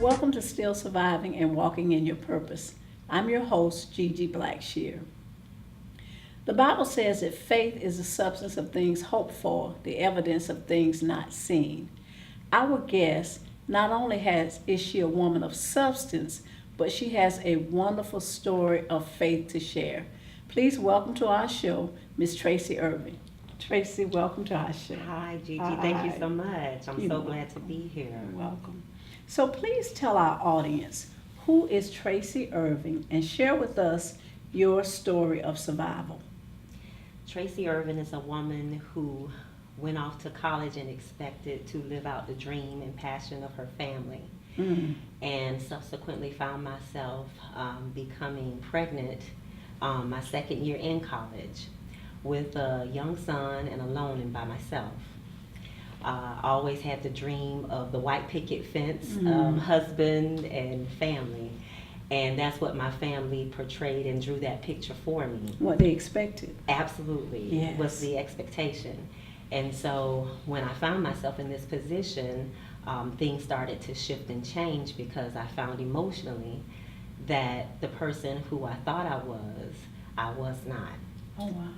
Welcome to Still Surviving and Walking in Your Purpose. I'm your host, Gigi Blackshear. The Bible says that faith is the substance of things hoped for, the evidence of things not seen. Our guest not only is she a woman of substance, but she has a wonderful story of faith to share. Please welcome to our show, Miss Traci Irven. Traci, welcome to our show. Hi, Gigi. Thank you so much. I'm so glad to be here. You're welcome. So please tell our audience, who is Traci Irven, and share with us your story of survival. Traci Irven is a woman who went off to college and expected to live out the dream and passion of her family. And subsequently found myself becoming pregnant my second year in college with a young son and alone and by myself. I always had the dream of the white picket fence, husband and family. And that's what my family portrayed and drew that picture for me. What they expected. Absolutely. Yes. Was the expectation. And so when I found myself in this position, things started to shift and change because I found emotionally that the person who I thought I was not. Oh, wow.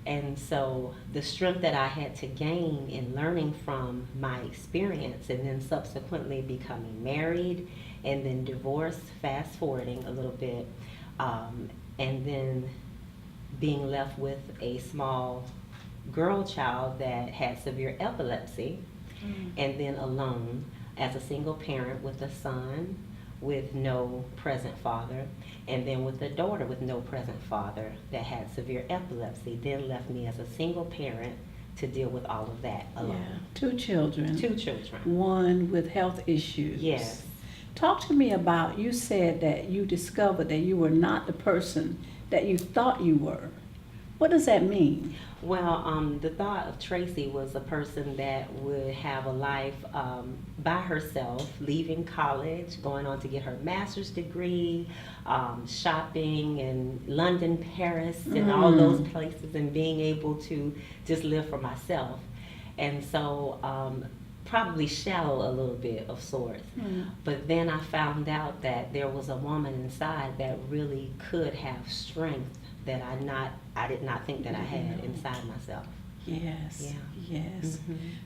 And so the strength that I had to gain in learning from my experience and then subsequently becoming married and then divorced, fast forwarding a little bit, and then being left with a small girl child that had severe epilepsy, and then alone as a single parent with a son with no present father, and then with a daughter with no present father that had severe epilepsy, then left me as a single parent to deal with all of that alone. Yeah. Two children. One with health issues. Yes. Talk to me about, you said that you discovered that you were not the person that you thought you were. What does that mean? Well, the thought of Traci was a person that would have a life by herself, leaving college, going on to get her master's degree, shopping in London, Paris, and all those places, and being able to just live for myself. And so probably shallow a little bit of sorts. But then I found out that there was a woman inside that really could have strength that I did not think that I had inside myself. Yes. Yeah. Yes.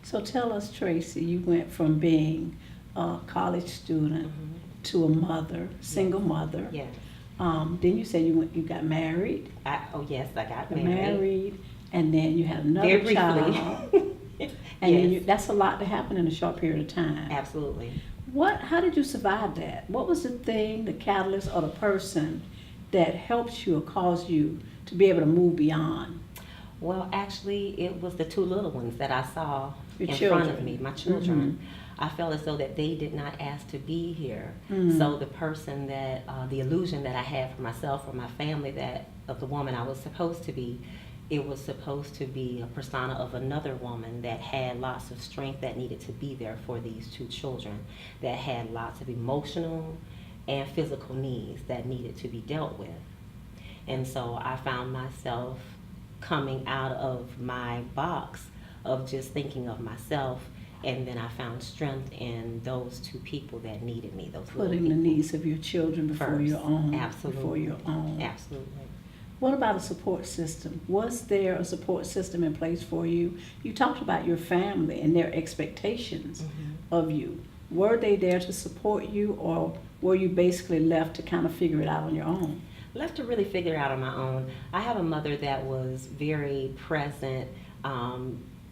So tell us, Traci, you went from being a college student to a mother, single mother. Yes. Then you said you got married. Yes, I got married, and then you had another very child. briefly. And Yes. then that's a lot to happen in a short period of time. Absolutely. How did you survive that? What was the thing, the catalyst, or the person that helped you or caused you to be able to move beyond? Well, actually, it was the two little ones that I saw Your in children. front of me, my children. I felt as though that they did not ask to be here. So the person that, the illusion that I had for myself or my family of the woman I was supposed to be, it was supposed to be a persona of another woman that had lots of strength that needed to be there for these two children, that had lots of emotional and physical needs that needed to be dealt with. And so I found myself coming out of my box of just thinking of myself, and then I found strength in those two people that needed me, those Putting the needs of your children before first. your own. Absolutely. Before your own. Absolutely. What about a support system? Was there a support system in place for you? You talked about your family and their expectations of you. Were they there to support you, or were you basically left to kind of figure it out on your own? Left to really figure it out on my own. I have a mother that was very present,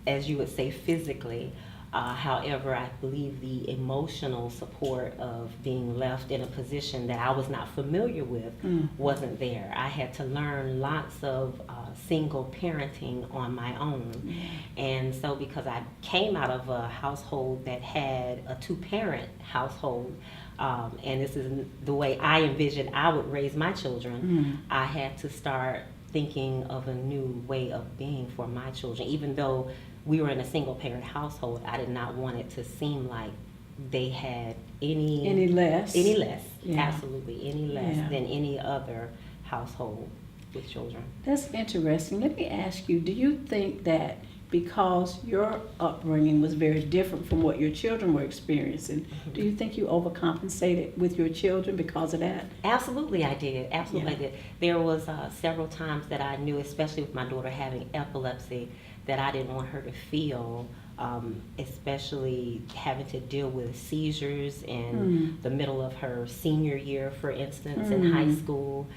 as you would say, physically. However, I believe the emotional support of being left in a position that I was not familiar with wasn't there. I had to learn lots of single parenting on my own. And so because I came out of a household that had a two-parent household, and this is the way I envisioned I would raise my children, I had to start thinking of a new way of being for my children. Even though we were in a single parent household, I did not want it to seem like they had any less, absolutely any less than any other household with children. That's interesting. Let me ask you, do you think that because your upbringing was very different from what your children were experiencing, do you think you overcompensated with your children because of that? Absolutely I did. Absolutely I did. There was several times that I knew, especially with my daughter having epilepsy, that I didn't want her to feel, especially having to deal with seizures in the middle of her senior year, for instance, in high school,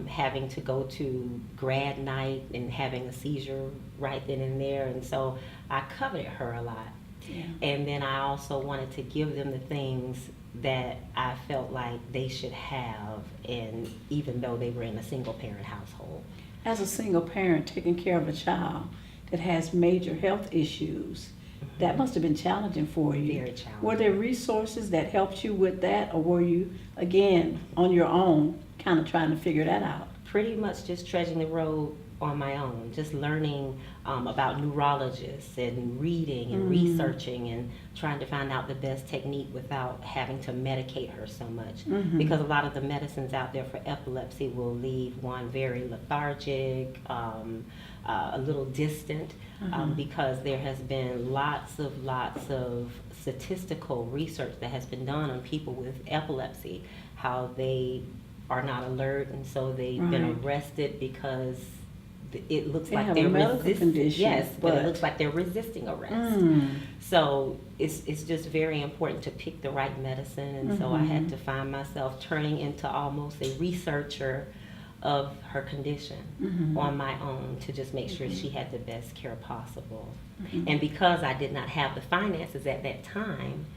having to go to grad night and having a seizure right then and there. And so I coveted her a lot. Yeah. And then I also wanted to give them the things that I felt like they should have, and even though they were in a single parent household. As a single parent taking care of a child that has major health issues, that must have been challenging for you. Very challenging. Were there resources that helped you with that, or were you, again, on your own, kind of trying to figure that out? Pretty much just trudging the road on my own, just learning about neurologists and reading and researching and trying to find out the best technique without having to medicate her so much. Because a lot of the medicines out there for epilepsy will leave one very lethargic, a little distant, because there has been lots of statistical research that has been done on people with epilepsy, how they are not alert, and so they've been arrested because it looks like they're resisting. Yes, but it looks like they're resisting arrest. So it's just very important to pick the right medicine, and so I had to find myself turning into almost a researcher of her condition on my own to just make sure she had the best care possible. And because I did not have the finances at that time,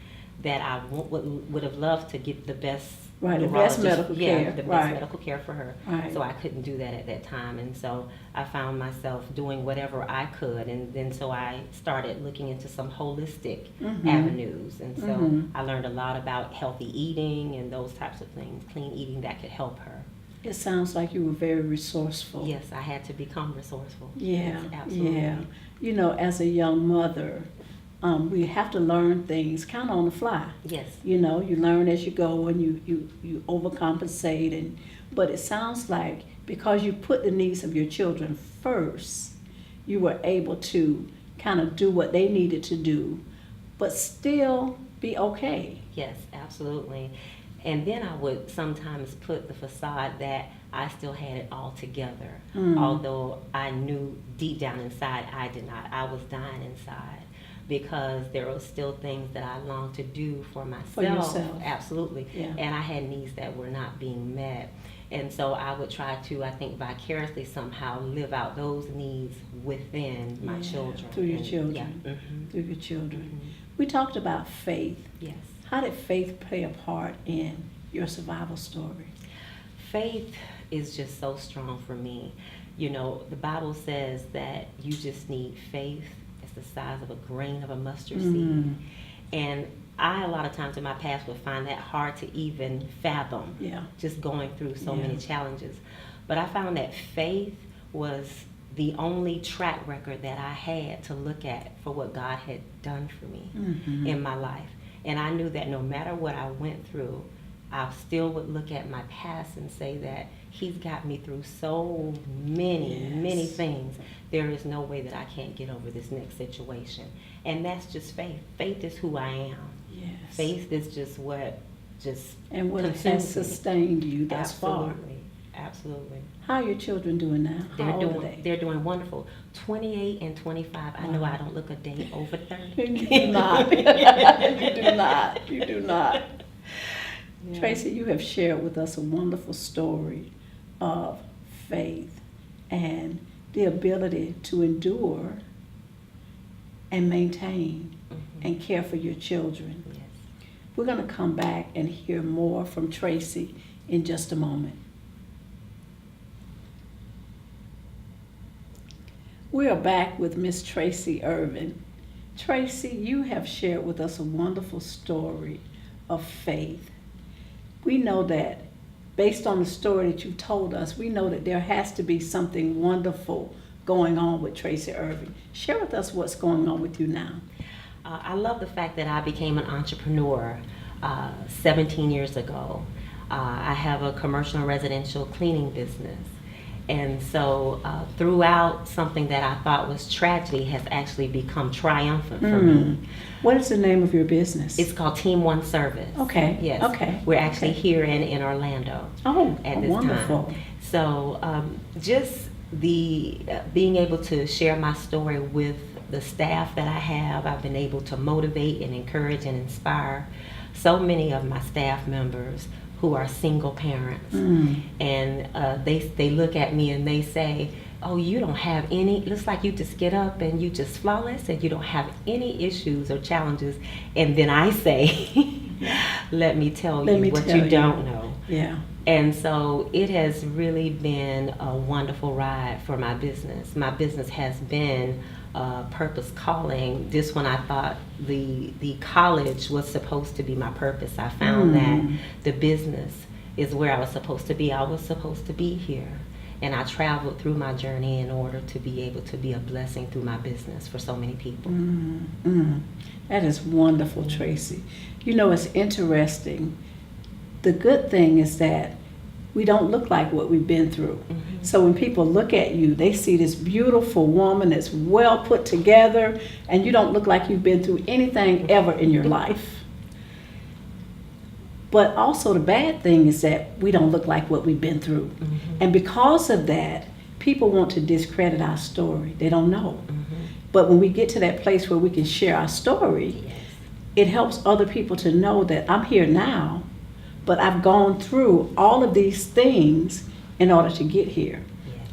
that I would have loved to get the best the best medical care. The best medical care for her. So I couldn't do that at that time, and so I found myself doing whatever I could, and then so I started looking into some holistic avenues, and so I learned a lot about healthy eating and those types of things, clean eating that could help her. It sounds like you were very resourceful. Yes, I had to become resourceful. Yeah, yes, absolutely. Yeah. You know, as a young mother, we have to learn things kind of on the fly. Yes. You know, you learn as you go, and you overcompensate. But it sounds like because you put the needs of your children first, you were able to kind of do what they needed to do, but still be okay. Yes, absolutely. And then I would sometimes put the facade that I still had it all together, although I knew deep down inside I did not. I was dying inside, because there were still things that I longed to do for myself. For yourself. Absolutely. Yeah. And I had needs that were not being met. And so I would try to, I think, vicariously somehow live out those needs within my children. Through your children. Through your children. We talked about faith. Yes. How did faith play a part in your survival story? Faith is just so strong for me. You know, the Bible says that you just need faith. It's the size of a grain of a mustard seed. And I, a lot of times in my past, would find that hard to even fathom, just going through so many challenges. But I found that faith was the only track record that I had to look at for what God had done for me in my life. And I knew that no matter what I went through, I still would look at my past and say that He's got me through so many things. There is no way that I can't get over this next situation. And that's just faith. Faith is who I am. Yes. Faith is just what and what has sustained you thus far. Absolutely. How are your children doing now? How old are they? They're doing wonderful. 28 and 25. I know I don't look a day over 30. You do not. You do not. You do not. Yeah. Traci, you have shared with us a wonderful story of faith and the ability to endure and maintain and care for your children. Yes. We're going to come back and hear more from Traci in just a moment. We are back with Miss Traci Irven. Traci, you have shared with us a wonderful story of faith. We know that based on the story that you've told us, we know that there has to be something wonderful going on with Traci Irven. Share with us what's going on with you now. I love the fact that I became an entrepreneur 17 years ago. I have a commercial and residential cleaning business. And so throughout, something that I thought was tragedy has actually become triumphant for me. What is the name of your business? It's called Team One Service. Okay. Yes. Okay. We're actually here in Orlando. Oh, at this wonderful. time. So just the being able to share my story with the staff that I have, I've been able to motivate and encourage and inspire so many of my staff members who are single parents. And they look at me and they say, oh, you don't have any, looks like you just get up and you just flawless and you don't have any issues or challenges. And then I say, let me tell you what you don't know. Yeah. And so it has really been a wonderful ride for my business. My business has been purpose calling. This one I thought the college was supposed to be my purpose. I found that the business is where I was supposed to be. I was supposed to be here. And I traveled through my journey in order to be able to be a blessing through my business for so many people. That is wonderful, Traci. You know, it's interesting. The good thing is that we don't look like what we've been through. So when people look at you, they see this beautiful woman that's well put together, and you don't look like you've been through anything ever in your life. But also the bad thing is that we don't look like what we've been through. And because of that, people want to discredit our story. They don't know. But when we get to that place where we can share our story, it helps other people to know that I'm here now, but I've gone through all of these things in order to get here.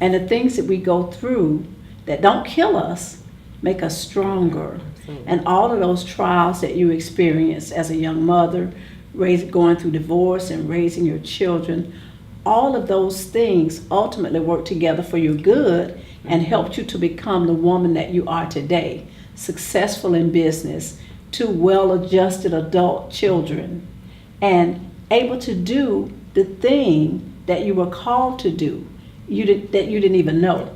And the things that we go through that don't kill us make us stronger. And all of those trials that you experience as a young mother, going through divorce and raising your children, all of those things ultimately work together for your good and helped you to become the woman that you are today, successful in business, 2 well-adjusted adult children, and able to do the thing that you were called to do, that you didn't even know.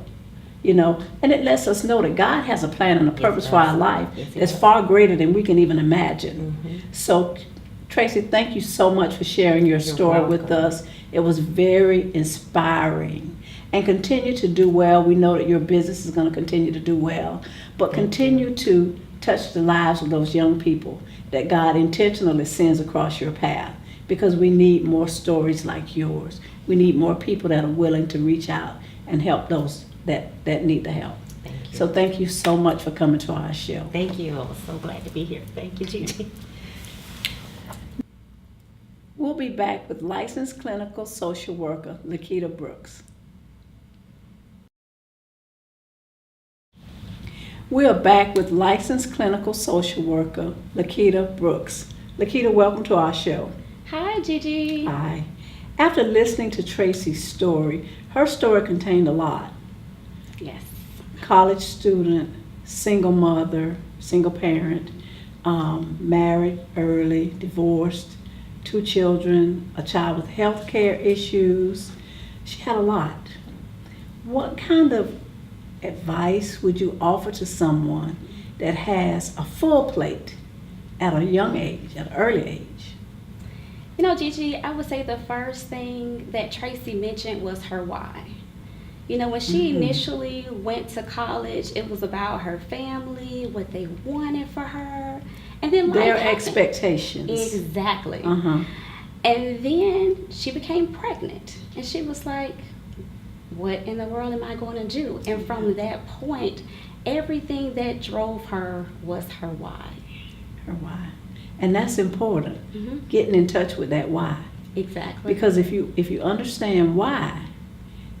You know, and it lets us know that God has a plan and a purpose for our life that's far greater than we can even imagine. So, Traci, thank you so much for sharing your story with us. It was very inspiring. And continue to do well. We know that your business is going to continue to do well, but continue to touch the lives of those young people that God intentionally sends across your path, because we need more stories like yours. We need more people that are willing to reach out and help those that need the help. Thank you. So thank you so much for coming to our show. Thank you. I was so glad to be here. Thank you, Gigi. We'll be back with licensed clinical social worker Lequita Brooks. We are back with licensed clinical social worker Lequita Brooks. Lequita, welcome to our show. Hi, Gigi. Hi. After listening to Traci's story, her story contained a lot. Yes. College student, single mother, single parent, married early, divorced, 2 children, a child with health care issues. She had a lot. What kind of advice would you offer to someone that has a full plate at a young age, at an early age? You know, Gigi, I would say the first thing that Traci mentioned was her why. You know, when she initially went to college, it was about her family, what they wanted for her, and then their life happened. Expectations. Exactly. And then she became pregnant, and she was like, what in the world am I going to do? And from that point, everything that drove her was her why. Her why. And that's important, getting in touch with that why. Exactly. Because if you understand why,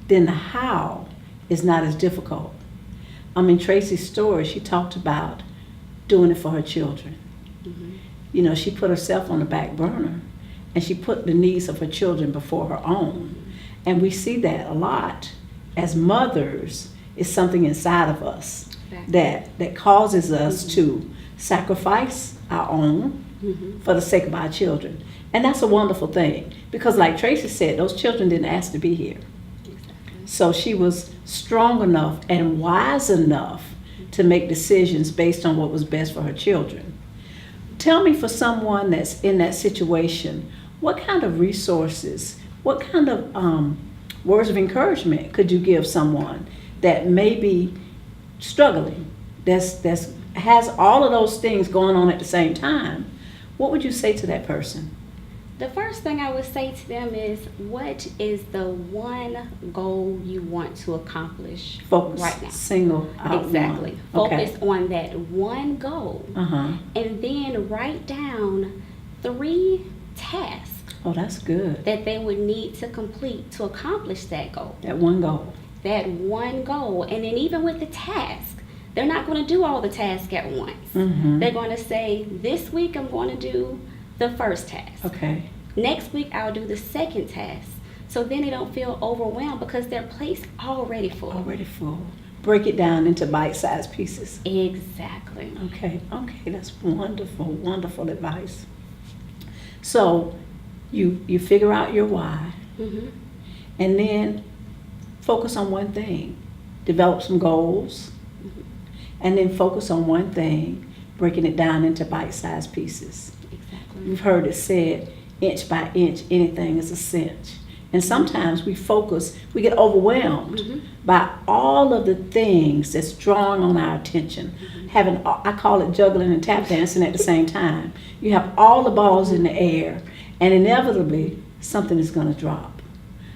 then the how is not as difficult. I mean, Traci's story, she talked about doing it for her children. You know, she put herself on the back burner, and she put the needs of her children before her own. And we see that a lot as mothers. Is something inside of us that causes us to sacrifice our own for the sake of our children. And that's a wonderful thing, because like Traci said, those children didn't ask to be here. So she was strong enough and wise enough to make decisions based on what was best for her children. Tell me, for someone that's in that situation, what kind of resources, what kind of words of encouragement could you give someone that may be struggling, that's has all of those things going on at the same time? What would you say to that person? The first thing I would say to them is, what is the one goal you want to accomplish Focus, right now? single out Exactly. one. Focus on that one goal. And then write down 3 tasks Oh, that's good. that they would need to complete to accomplish that goal. That one goal. That one goal. And then even with the task, they're not going to do all the tasks at once. They're going to say, this week I'm going to do the first task. Okay. Next week I'll do the second task. So then they don't feel overwhelmed because their plate's already full. Already full. Break it down into bite-sized pieces. Exactly. Okay, that's wonderful, wonderful advice. So you figure out your why, and then focus on one thing. Develop some goals, and then focus on one thing, breaking it down into bite-sized pieces. Exactly. You've heard it said, inch by inch, anything is a cinch. And sometimes we get overwhelmed by all of the things that's drawing on our attention. I call it juggling and tap dancing at the same time. You have all the balls in the air, and inevitably something is going to drop.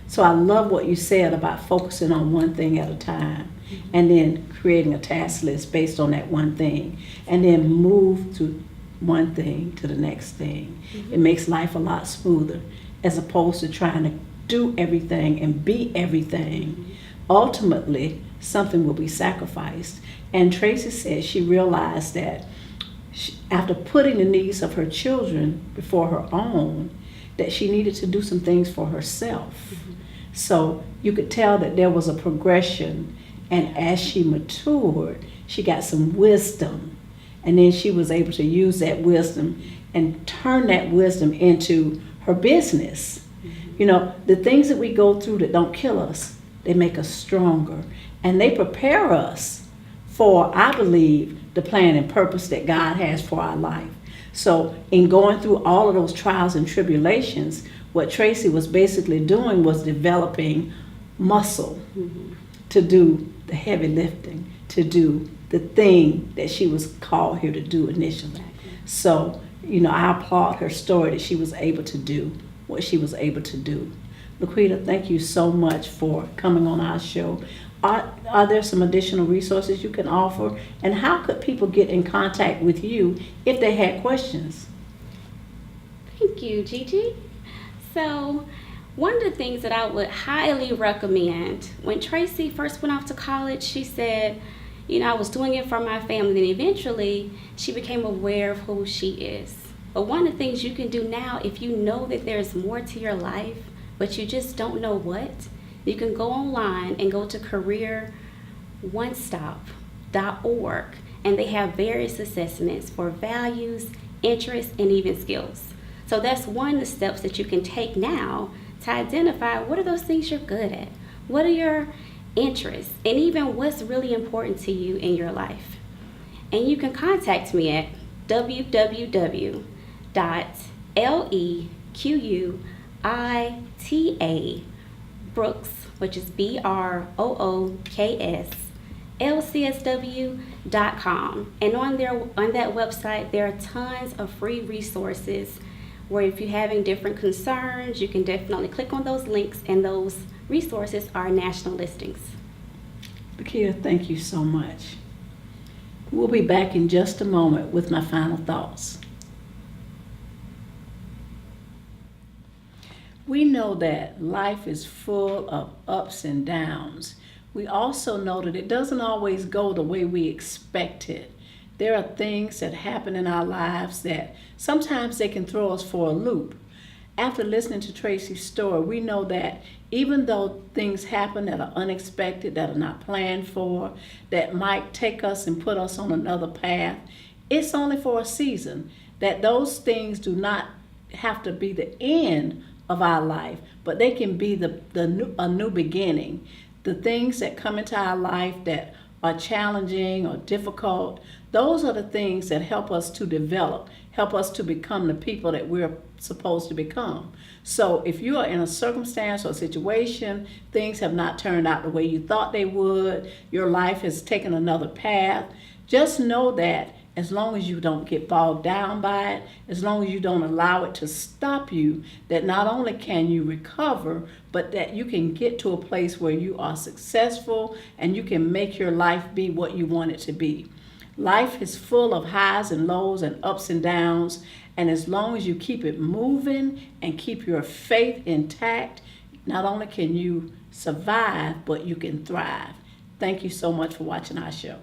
So I love what you said about focusing on one thing at a time, and then creating a task list based on that one thing, and then move to one thing to the next thing. It makes life a lot smoother, as opposed to trying to do everything and be everything. Ultimately, something will be sacrificed. And Traci said she realized that after putting the needs of her children before her own, that she needed to do some things for herself. So you could tell that there was a progression, and as she matured, she got some wisdom, and then she was able to use that wisdom and turn that wisdom into her business. You know, the things that we go through that don't kill us, they make us stronger, and they prepare us for, I believe, the plan and purpose that God has for our life. So in going through all of those trials and tribulations, what Traci was basically doing was developing muscle to do the heavy lifting, to do the thing that she was called here to do initially. So, you know, I applaud her story that she was able to do what she was able to do. Lequita, thank you so much for coming on our show. Are there some additional resources you can offer? And how could people get in contact with you if they had questions? Thank you, Gigi. So one of the things that I would highly recommend, when Traci first went off to college, she said, you know, I was doing it for my family. Then eventually she became aware of who she is. But one of the things you can do now, if you know that there's more to your life, but you just don't know what, you can go online and go to careeronestop.org, and they have various assessments for values, interests, and even skills. So that's one of the steps that you can take now to identify what are those things you're good at, what are your interests, and even what's really important to you in your life. And you can contact me at www.lequita Brooks, which is BROOKS, LCSW.com. And on that website, there are tons of free resources where if you're having different concerns, you can definitely click on those links, and those resources are national listings. Nikita, thank you so much. We'll be back in just a moment with my final thoughts. We know that life is full of ups and downs. We also know that it doesn't always go the way we expect it. There are things that happen in our lives that sometimes they can throw us for a loop. After listening to Traci's story, we know that even though things happen that are unexpected, that are not planned for, that might take us and put us on another path, it's only for a season. That those things do not have to be the end of our life, but they can be a new beginning. The things that come into our life that are challenging or difficult, those are the things that help us to develop, help us to become the people that we're supposed to become. So if you are in a circumstance or situation, things have not turned out the way you thought they would, your life has taken another path, just know that as long as you don't get bogged down by it, as long as you don't allow it to stop you, that not only can you recover, but that you can get to a place where you are successful and you can make your life be what you want it to be. Life is full of highs and lows and ups and downs, and as long as you keep it moving and keep your faith intact, not only can you survive, but you can thrive. Thank you so much for watching our show.